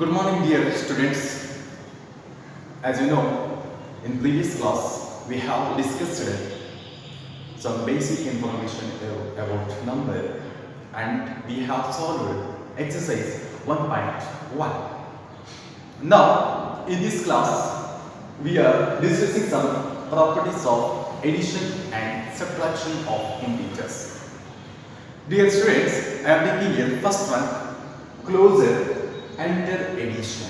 Good morning, dear students. As you know, in previous class we have discussed some basic information about number and we have solved exercise 1.1. Now, in this class, we are discussing some properties of addition and subtraction of integers. Dear students, I am taking here first one, closer under addition.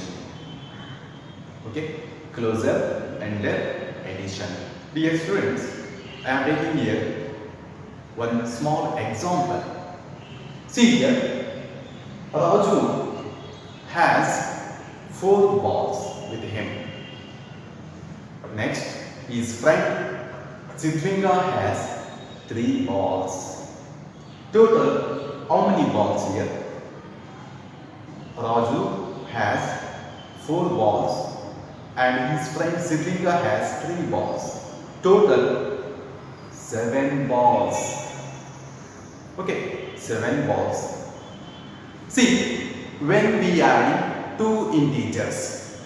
Okay, closer under addition. Dear students, I am taking here one small example. See here, Raju has 4 balls with him. Next, his friend Sidvinga has 3 balls. Total, how many balls here? Raju has 4 balls and his friend Sidvinga has 3 balls. Total 7 balls. Okay, 7 balls. See, when we add 2 integers,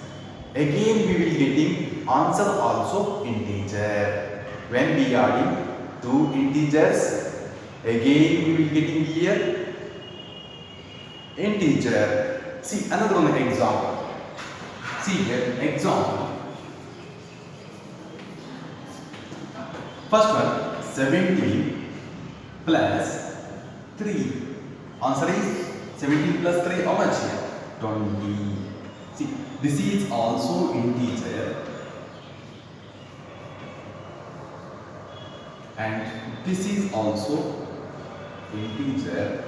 again we will getting answer also integer. When we adding 2 integers, again we will getting here integer. See another one example. See here example. First one 17 plus 3. Answer is 17 plus 3 how much here? 20. See this is also integer and this is also integer.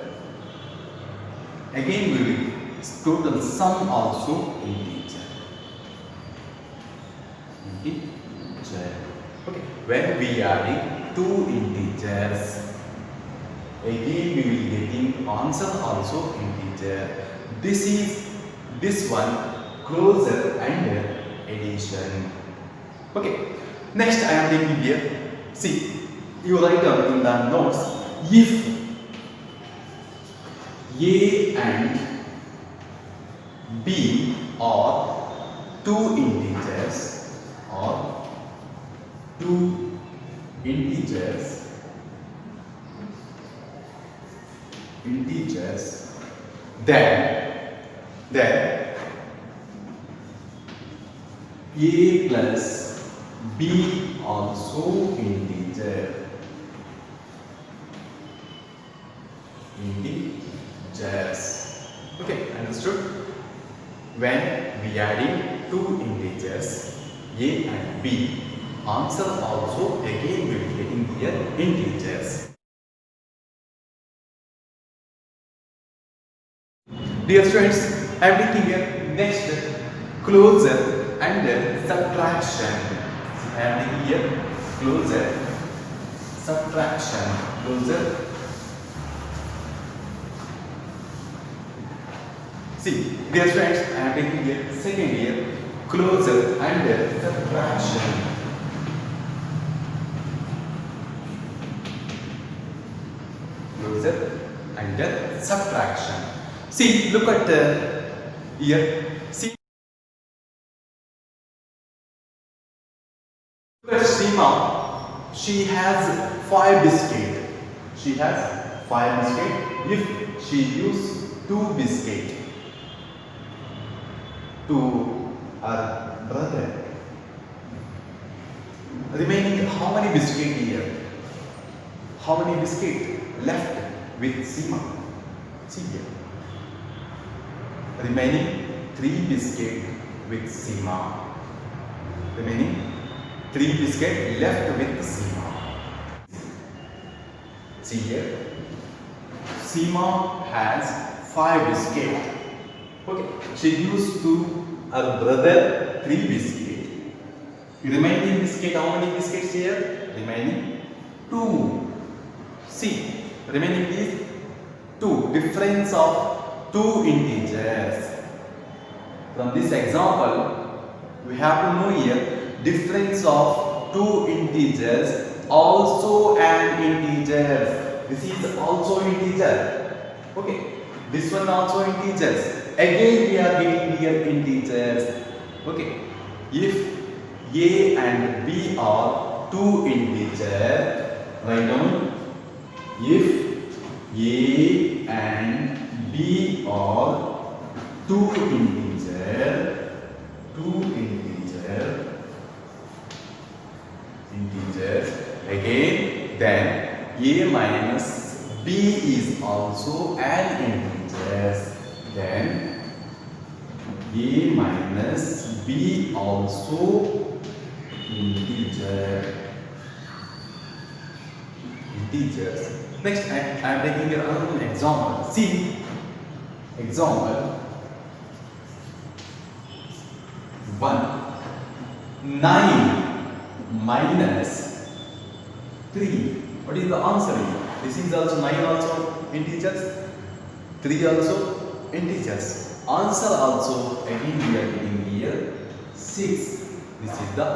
Again we will total sum also integer. Okay. When we adding 2 integers, again we will getting answer also integer. This one closer under addition. Okay. Next I am taking here. See, you write down in the notes if A and B are 2 integers then A plus B also integers. Okay, understood? When we adding 2 integers A and B, answer also again we will getting here integers. Dear students, I am taking here next closer and subtraction. I am taking here closer subtraction. See, dear students, I am taking here second here closer and subtraction. Closer and subtraction. See, look at here. See, look at Seema. She has 5 biscuits. If she use 2 biscuits to her brother, remaining how many biscuits here? How many biscuits left with Seema? See here. Remaining 3 biscuits with Seema. Remaining 3 biscuits left with Seema. See here. Seema has 5 biscuits. Okay. She used to her brother 3 biscuits. Remaining biscuit, how many biscuits here? Remaining 2. See, remaining is 2. Difference of 2 integers. From this example, we have to know here difference of 2 integers also an integer. This is also integer. Okay. This one also integers. Again we are getting here integers. Okay. If A and B are two integers, write down. If A and B are two integers, again then A minus B is also an integer. Then A minus B also integers. Next, I am taking another example. See, example 1. 9 minus 3. What is the answer here? This is also 9 also integers, 3 also integers. Answer also again we are getting here 6. This is the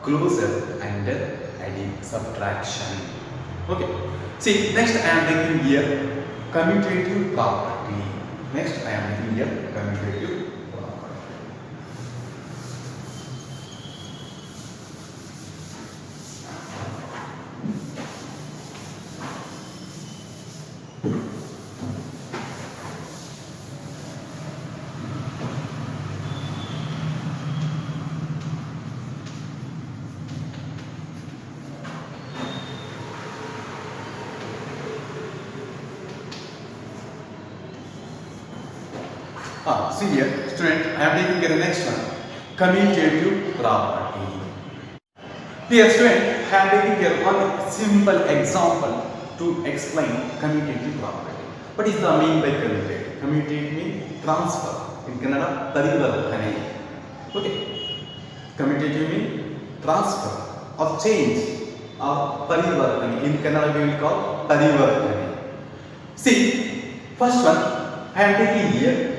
closure and adding subtraction. Okay. See, next I am taking here commutative property. Next I am taking here commutative property. See here, student, I am taking the next one, commutative property. Here, student, I am taking here one simple example to explain commutative property. What is the mean by commutative? Commutative means transfer. In Kannada, parivartane. Okay. Commutative means transfer or change or parivartane. In Kannada, we will call parivartane. See, first one, I am taking here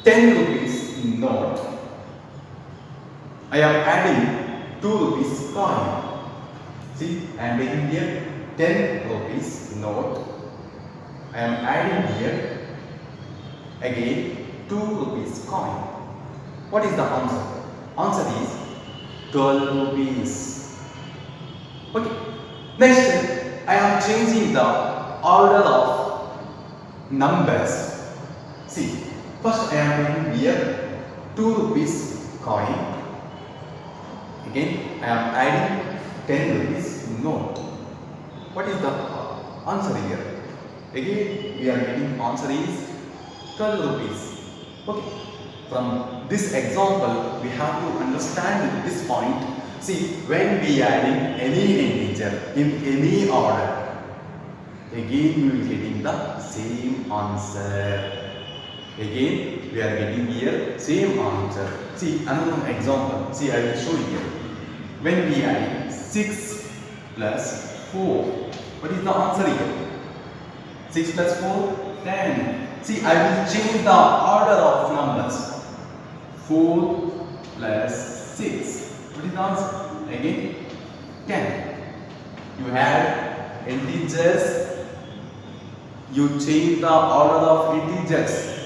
10 rupees note. I am adding 2 rupees coin. See, I am taking here 10 rupees note. I am adding here again 2 rupees coin. What is the answer? Answer is 12 rupees. Okay. Next, I am changing the order of numbers. See. First I am taking here 2 rupees coin. Again I am adding 10 rupees note. What is the answer here? Again we are getting answer is 12 rupees. Okay. From this example we have to understand this point. See, when we adding any integer in any order, again we will getting the same answer. Again, we are getting here same answer. See, another example. See, I will show you here. When we add 6 plus 4, what is the answer here? 6 plus 4, 10. See, I will change the order of numbers. 4 plus 6. What is the answer? Again, 10. You have integers. You change the order of integers.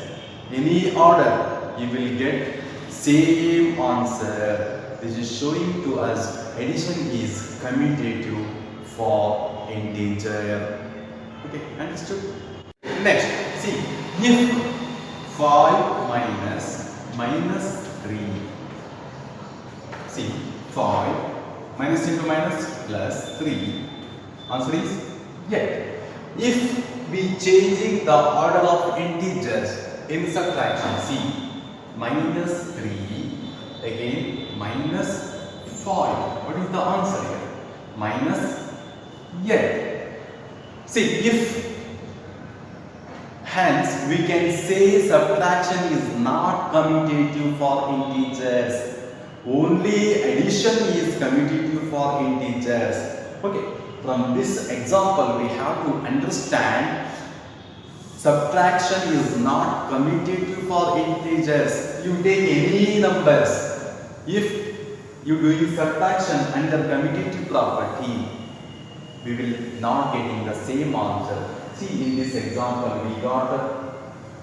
Any order, you will get same answer. This is showing to us addition is commutative for integer. Okay, understood? Next, see, if 5 minus 3. See, 5 minus into minus plus 3. Answer is yet. If we changing the order of integers in subtraction, see, minus 3, again minus 5. What is the answer here? Minus yet. See, if hence we can say subtraction is not commutative for integers. Only addition is commutative for integers. Okay, from this example we have to understand subtraction is not commutative for integers. You take any numbers. If you doing subtraction under commutative property, we will not getting the same answer. See, in this example we got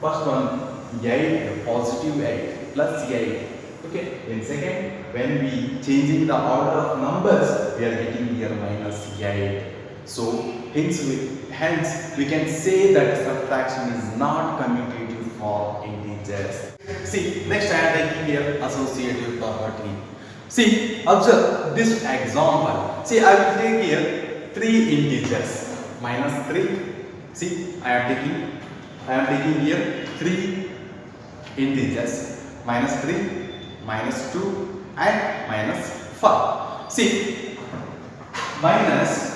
first one 8, positive 8 plus 8. Okay, in second, when we changing the order of numbers, we are getting here minus 8. So hence we can say that subtraction is not commutative for integers. See, next I am taking here associative property. See, observe this example. See, I will take here 3 integers minus 3. See, I am taking here 3 integers minus 3, minus 2 and minus 5. See, minus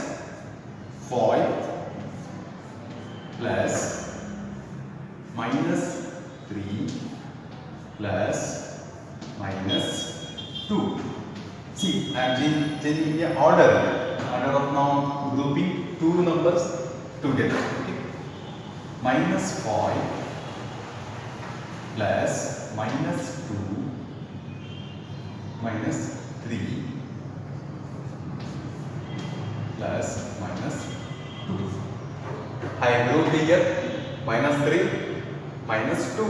5 plus minus 3 plus minus 2. See, I am changing the order of now grouping two numbers together. Okay. Minus 5 plus minus 2 minus 3 plus minus 2. I group here minus 3 minus 2.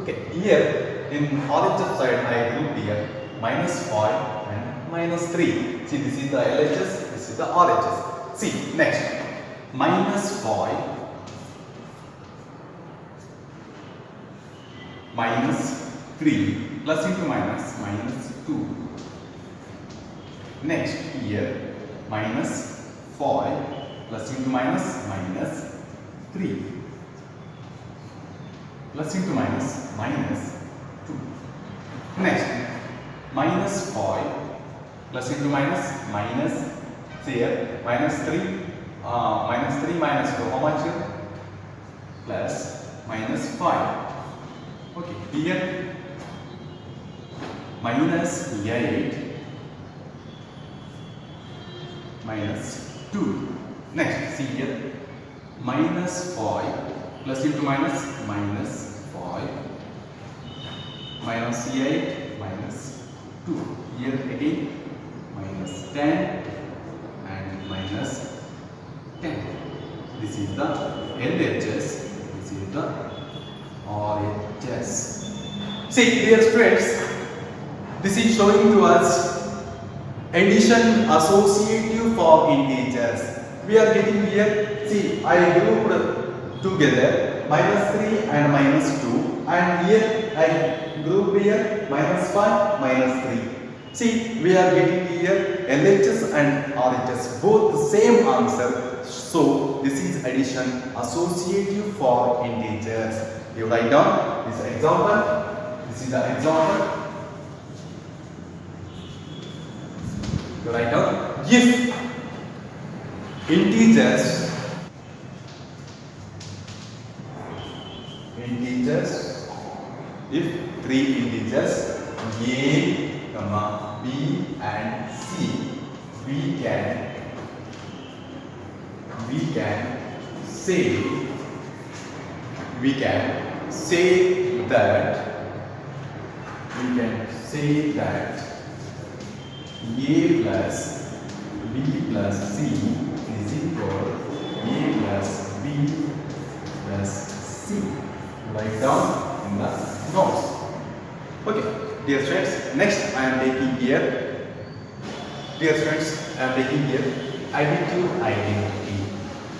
Okay, here in horizontal side I group here minus 5 and minus 3. See, this is the LHS, this is the RHS. See, next minus 5 minus 3 plus into minus 2. Next here minus 5 plus into minus 3 plus into minus 2. Next minus 5 plus into minus here minus 3 minus 2, how much here? Plus minus 5. Okay, here minus 8 minus 2. Next, see here minus 5 plus into minus 5 minus 8 minus 2. Here again minus 10 and minus 10. This is the LHS, this is the RHS. See, dear students, this is showing to us addition associative for integers. We are getting here, see, I grouped together minus 3 and minus 2, and here I grouped here minus 5 minus 3. See, we are getting here LHS and RHS, both the same answer. So this is addition associative for integers. You write down this example. This is the example. You write down, if integers if 3 integers a, b and c, we can say that a plus b plus c is equal a plus b plus c. Write down in the notes. Okay, dear students, next I am taking here. Dear students, I am taking here additive identity.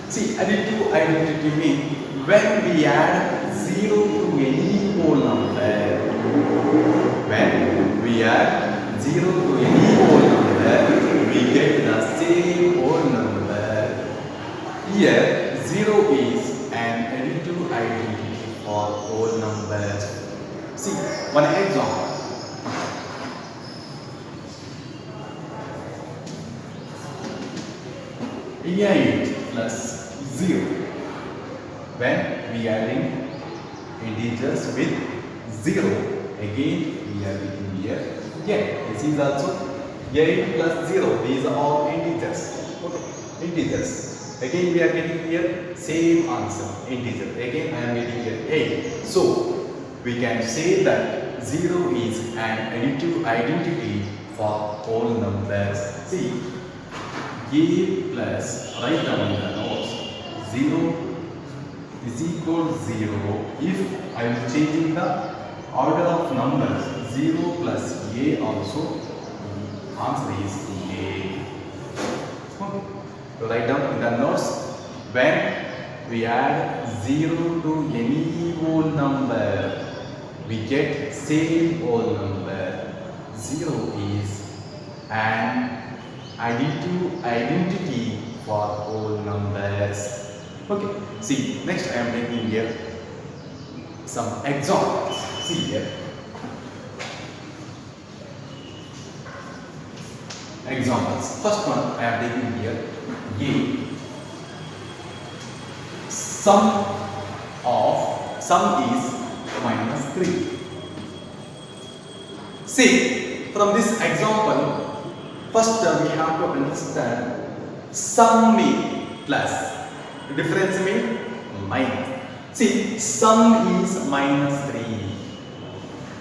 See, additive identity means when we add 0 to any whole number. When we add 0 to any whole number, we get the same whole number. Here, 0 is an additive identity for whole numbers. See, one example. 8 plus 0. When we are adding integers with 0, again we are getting here. Yeah, this is also 8 plus 0. These are all integers. Okay, integers. Again we are getting here same answer, integer. Again I am getting here 8. So we can say that 0 is an additive identity for whole numbers. See, a plus, write down in the notes, 0 is equal to 0 if I am changing the order of numbers. 0 plus a also, answer is a. Okay. So write down in the notes, when we add 0 to any whole number, we get same whole number. 0 is an identity for whole numbers. Okay, see, next I am taking here some examples. See here. Examples. First one I am taking here A. Sum is -3. See, from this example, first we have to understand sum mean plus, difference mean minus. See, sum is -3.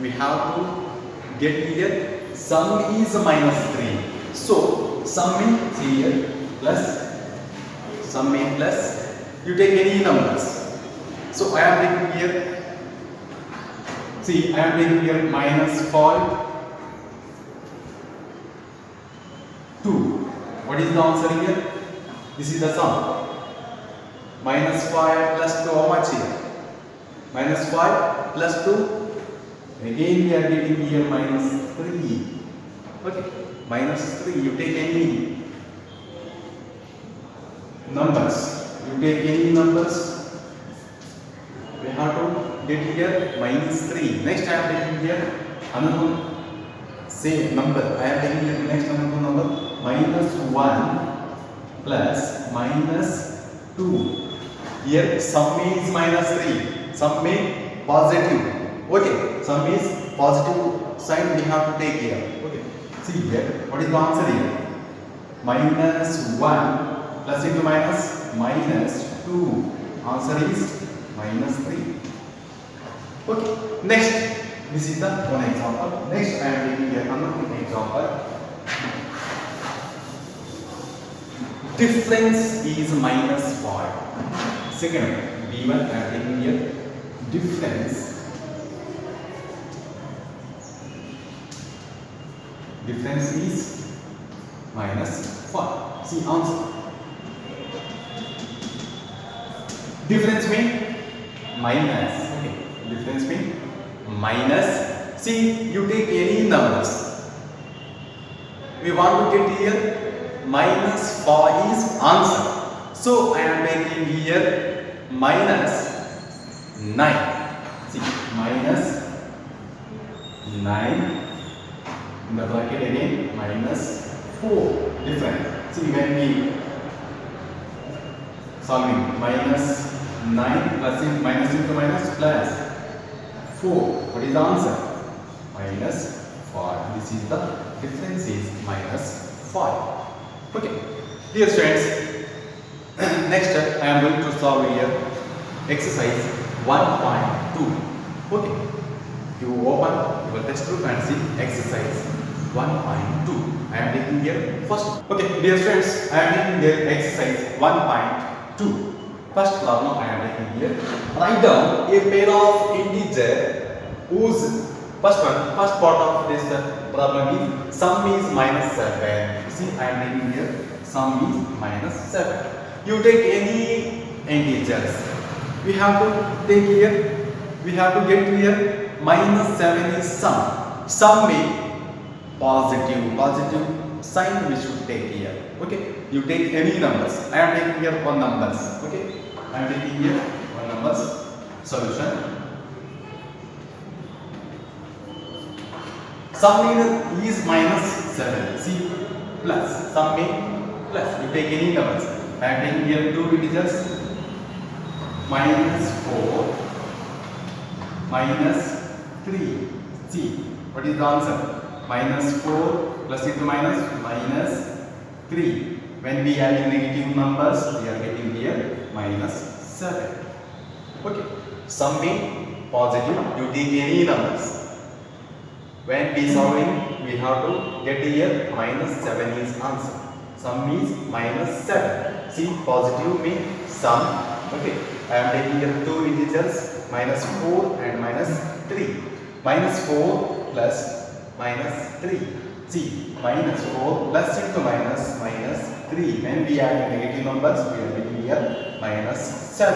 We have to get here sum is -3. So sum mean, see here, plus, sum mean plus, you take any numbers. So I am taking here, see, I am taking here -5, 2. What is the answer here? This is the sum. -5 plus 2, how much here? -5 plus 2. Again we are getting here -3. Okay, -3. You take any numbers. You take any numbers. We have to get here -3. Next I am taking here another same number. I am taking here next another number -1 plus -2. Here sum is -3. Sum mean positive. Okay, sum is positive sign we have to take here. Okay, see here, what is the answer here? -1 plus into minus, -2. Answer is -3. Okay, next, this is the one example. Next I am taking here another example. Difference is -5. Second, B1 I am taking here difference. Difference is -5. See answer. Difference mean minus. Okay. Difference mean minus. See, you take any numbers. We want to get here -4 is answer. So I am taking here -9. See, -9 in the bracket again -4. Different. See, when we solving -9 plus in minus into minus plus 4. What is the answer? -5. This is the difference is -5. Okay, dear students. Next I am going to solve here exercise 1.2. Okay, you open your textbook and see exercise 1.2. I am taking here first. Okay, dear students, I am taking here exercise 1.2. First problem I am taking here. Write down a pair of integer whose first part of this problem is sum is -7. See, I am taking here sum is -7. You take any integers. We have to take here. We have to get here -7 is sum. Sum means positive sign we should take here. Okay, you take any numbers. I am taking here one numbers. Okay, I am taking here one numbers. Solution. Sum is -7. See, plus. Sum means plus. You take any numbers. I am taking here two integers. -4 -3. See, what is the answer? -4 plus into minus -3. When we add negative numbers, we are getting here -7. Okay, sum means positive. You take any numbers. When we solving, we have to get here -7 is answer. Sum is -7. See, positive means sum. Okay, I am taking here two integers, minus 4 and minus 3. Minus 4 plus minus 3. See, minus 4 plus into minus minus 3. When we add negative numbers, we are getting here minus 7.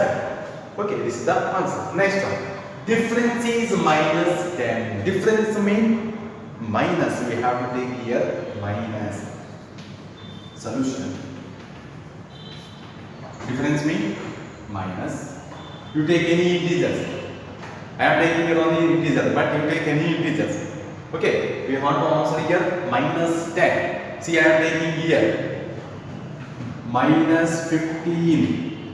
Okay, this is the answer. Next one. Difference is minus 10. Difference means minus. We have to take here minus. Solution. Difference means minus. You take any integers. I am taking here only integers, but you take any integers. Okay, we want to answer here minus 10. See, I am taking here minus 15.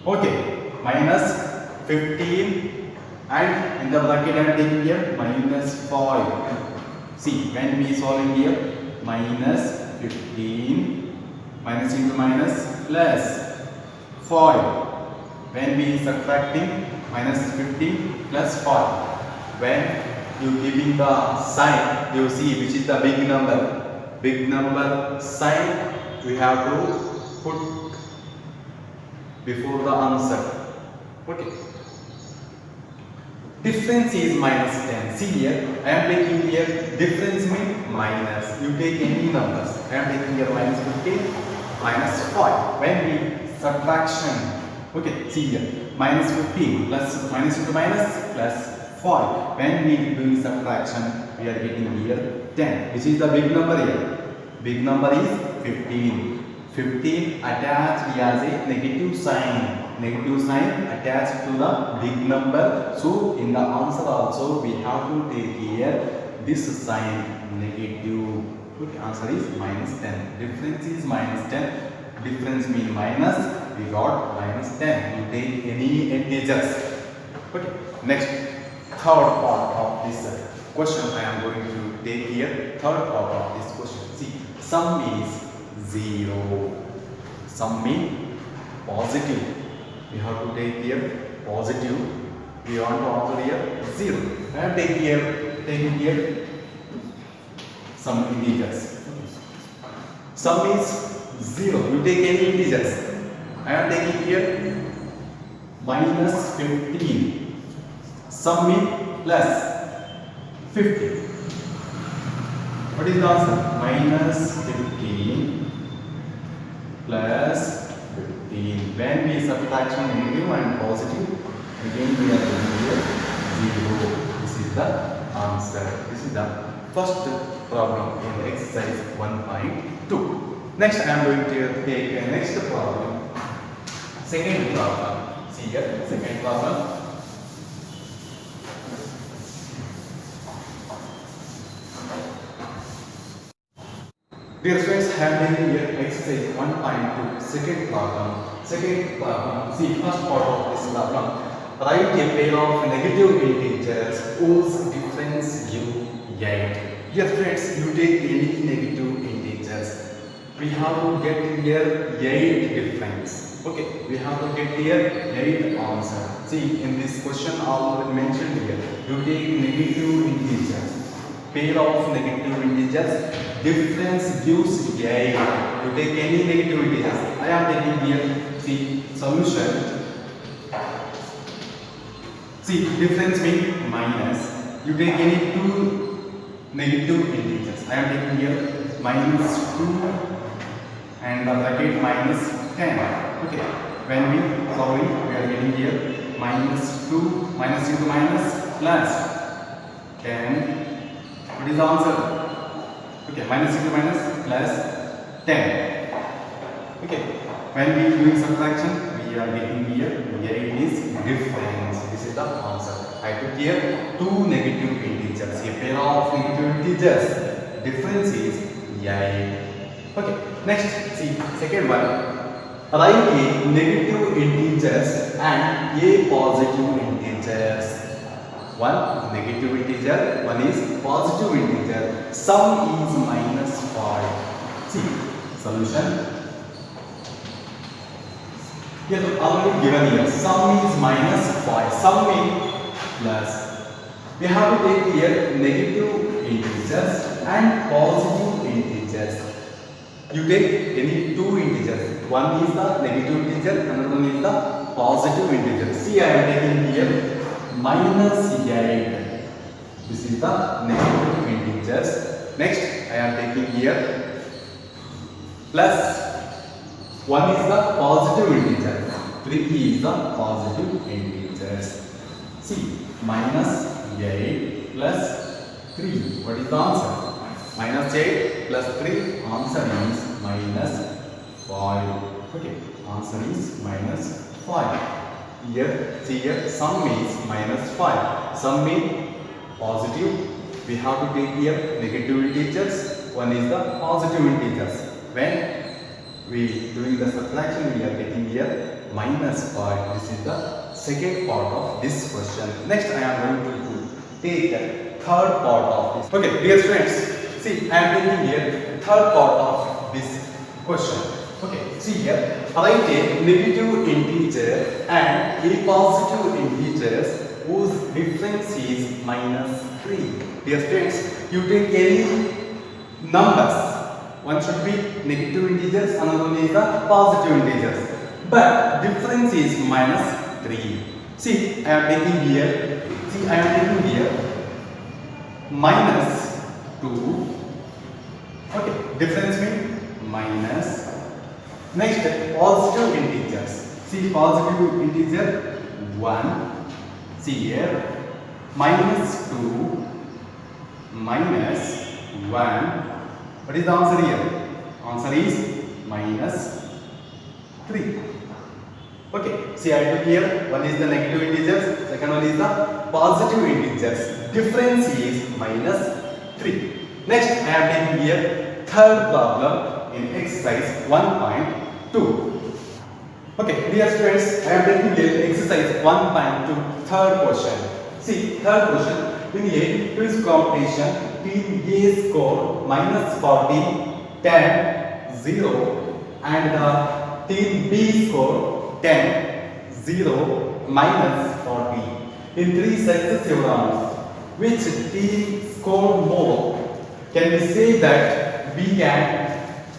Okay, minus 15 and in the bracket I am taking here minus 5. See, when we solving here minus 15 minus into minus plus 5. When we subtracting minus 15 plus 5. When you giving the sign, you see which is the big number. Big number sign we have to put before the answer. Okay. Difference is minus 10. See here, I am taking here difference means minus. You take any numbers. I am taking here minus 15, minus 5. When we subtraction, okay, see here, minus 15 plus minus into minus plus 5. When we doing subtraction, we are getting here 10. Which is the big number here? Big number is 15. 15 attached as a negative sign. Negative sign attached to the big number. So in the answer also we have to take here this sign negative. Okay, answer is minus 10. Difference is minus 10. Difference means minus. We got minus 10. You take any integers. Okay. Next, third part of this question I am going to take here. Third part of this question. See, sum is 0. Sum means positive. We have to take here positive. We want to answer here 0. I am taking here some integers. Sum is 0. You take any integers. I am taking here minus 15. Sum means plus 50. What is the answer? Minus 15 plus 15. When we subtraction negative and positive, again we are getting here 0. This is the answer. This is the first problem in exercise 1.2. Next, I am going to take a next problem. Second problem. See here, second problem. Dear friends, I am taking here exercise 1.2. Second problem. See, first part of this problem. Write a pair of negative integers whose difference give 8. Dear friends, you take any negative integers. We have to get here 8 difference. Okay, we have to get here 8 answer. See, in this question already mentioned here, you take negative integers. Pair of negative integers, difference gives 8. You take any negative integers. I am taking here, see, solution. See, difference means minus. You take any two negative integers. I am taking here minus 2 and the bracket minus 10. Okay, when we solving, we are getting here minus 2, minus into minus plus 10. What is the answer? Okay, minus into minus plus 10. Okay, when we doing subtraction, we are getting here 8 is difference. This is the answer. I took here two negative integers. A pair of negative integers. Difference is 8. Okay, next, see, second one. Write a negative integers and a positive integers. One negative integer, one is positive integer. Sum is minus 5. See, solution. Here already given here. Sum is minus 5. Sum means plus. We have to take here negative integers and positive integers. You take any two integers. One is the negative integer, another one is the positive integer. See, I am taking here minus 8. This is the negative integers. Next, I am taking here plus 1 is the positive integer. 3 is the positive integers. See, minus 8 plus 3. What is the answer? Minus 8 plus 3. Answer is minus 5. Okay, answer is minus 5. Here, see here, sum is minus 5. Sum means positive. We have to take here negative integers. One is the positive integers. When we doing the subtraction, we are getting here minus 5. This is the second part of this question. Next, I am going to take the third part of this. Okay, dear students, see, I am taking here third part of this question. Okay, see here, write a negative integer and a positive integer whose difference is minus 3. Dear students, you take any numbers. One should be negative integers, another one is the positive integers. But difference is minus 3. See, I am taking here. See, I am taking here minus 2. Okay, difference means minus. Next, positive integers. See, positive integer 1. See here, minus 2 minus 1. What is the answer here? Answer is minus 3. Okay, see, I took here, one is the negative integers, second one is the positive integers. Difference is minus 3. Next, I am taking here third problem in exercise 1.2. Okay, dear students, I am taking here exercise 1.2, third question. See, third question. In a quiz competition, Team A scored minus 40, 10, 0 and the Team B scored 10, 0, minus 40. In 3 successive rounds, which team scored more? Can we say that we can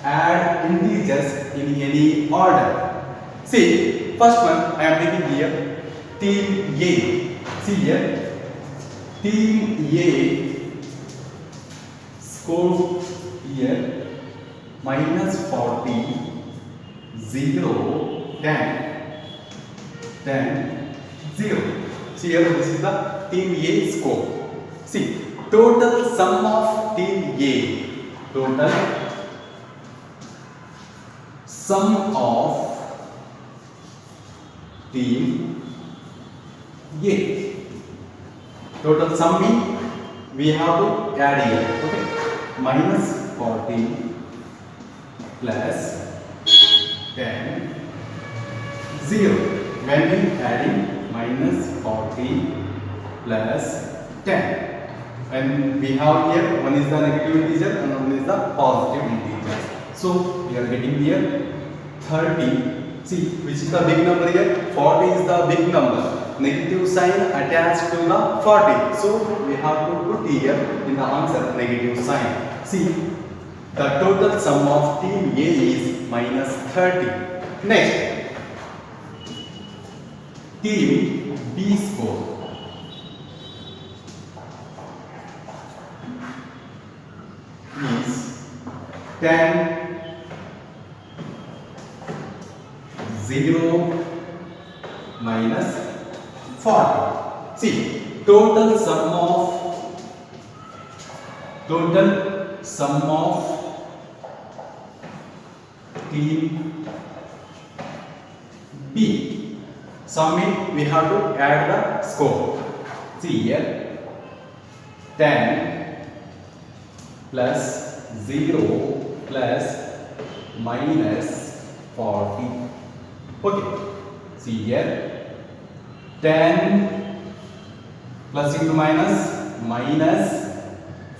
add integers in any order? See, first one I am taking here Team A. See here. Team A scored here minus 40, 0, 10, 10, 0. See here, this is the Team A score. See, total sum of Team A. Total sum of Team A. Total sum means we have to add here. Okay, minus 40 plus 10, 0. When we adding minus 40 plus 10, and we have here one is the negative integer and one is the positive integer. So we are getting here 30. See, which is the big number here? 40 is the big number. Negative sign attached to the 40. So we have to put here in the answer negative sign. See, the total sum of Team A is minus 30. Next, Team B score. Is 10, 0, minus 40. See, total sum of Team B. Sum means we have to add the score. See here, 10 plus 0 plus minus 40. Okay, see here, 10 plus into minus, minus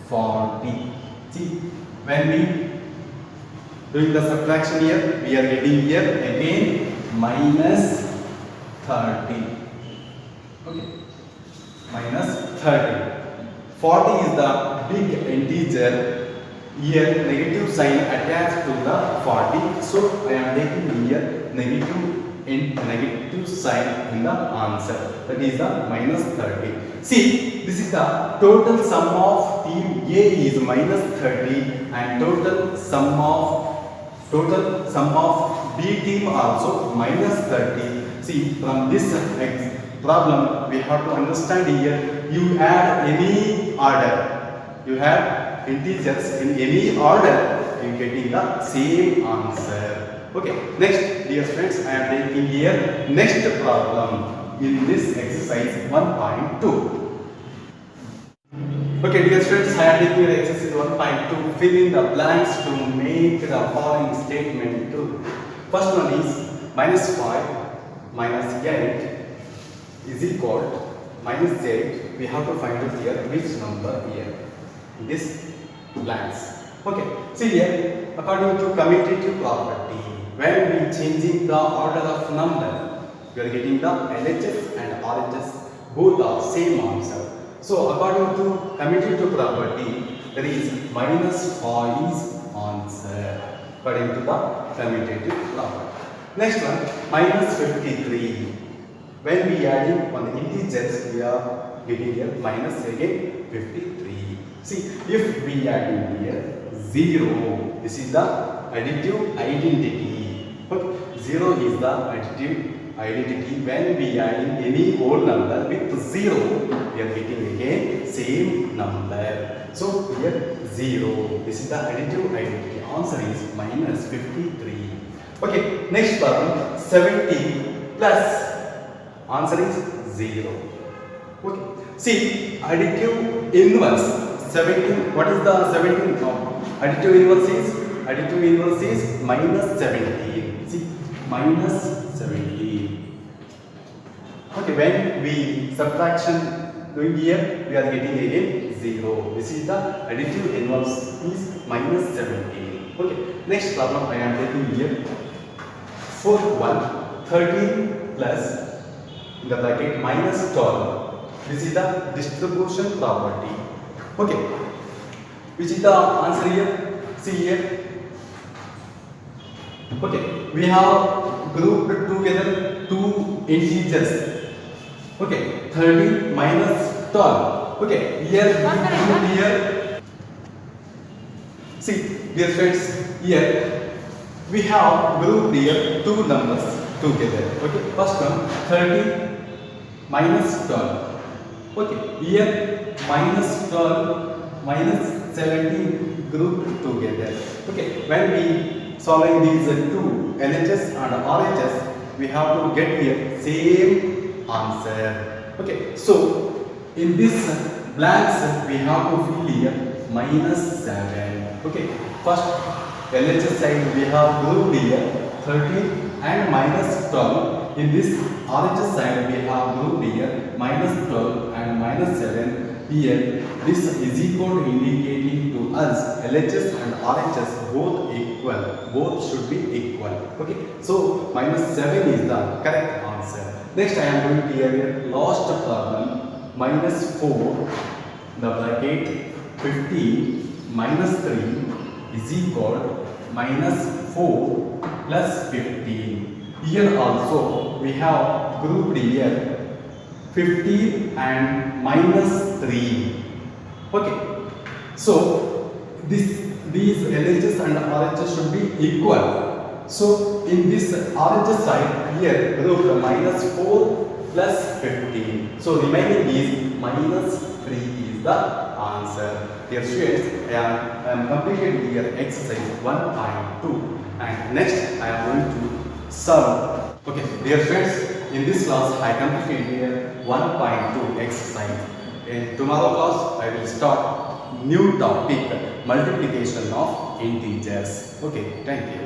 40. See, when we doing the subtraction here, we are getting here again minus 30. Okay, minus 30. 40 is the big integer Here negative sign attached to the 40. So I am taking here negative sign in the answer. That is the minus 30. See, this is the total sum of team A is minus 30 and total sum of B team also minus 30. See, from this problem we have to understand here, you add any order, you have integers in any order, you getting the same answer. Okay, next dear friends, I am taking here next problem in this exercise 1.2. Okay dear friends, I am taking here exercise 1.2. Fill in the blanks to make the following statement true. First one is minus 5 minus 8 is equal to minus 8. We have to find out here which number here. This blanks. Okay, see here, according to commutative property, when we changing the order of number, we are getting the LHS and RHS, both are same answer. So according to commutative property, there is minus 5 is answer according to the commutative property. Next one, minus 53. When we adding on the integers, we are getting here minus again 53. See, if we add in here 0, this is the additive identity. Okay, 0 is the additive identity. When we add in any whole number with 0, we are getting again same number. So here 0, this is the additive identity. Answer is minus 53. Okay, next problem, 70 plus, answer is 0. Okay, see, additive inverse 17. What is the 17 form? Additive inverse is minus 17. See, minus 17. Okay, when we subtraction doing here, we are getting again 0. This is the additive inverse is minus 17. Okay, next problem I am taking here. Fourth one, 13 plus in the bracket minus 12. This is the distribution property. Okay, which is the answer here? See here. Okay, we have grouped together two integers. Okay, 13 minus 12. Okay, here. See, dear friends, here we have grouped here two numbers together. Okay, first one 13 minus 12. Okay, here minus 12 minus 17 grouped together. Okay, when we solving these two LHS and RHS, we have to get here same answer. Okay, so in this blanks we have to fill here minus 7. Okay, first LHS side we have grouped here 13 and minus 12. In this RHS side we have grouped here minus 12 and minus 7. Here this is equal to indicating to us LHS and RHS both equal, both should be equal. Okay, so minus 7 is the correct answer. Next I am going to here last problem, minus 4 the bracket 15 minus 3 is equal minus 4 plus 15. Here also we have grouped here 15 and minus 3. Okay, so these LHS and RHS should be equal. So in this RHS side here group minus 4 plus 15. So remaining is minus 3 is the answer. Dear students, I am completed here exercise 1.2 and next I am going to solve. Okay, dear friends, in this class I completed here 1.2 exercise. In tomorrow class I will start new topic, multiplication of integers. Okay, thank you.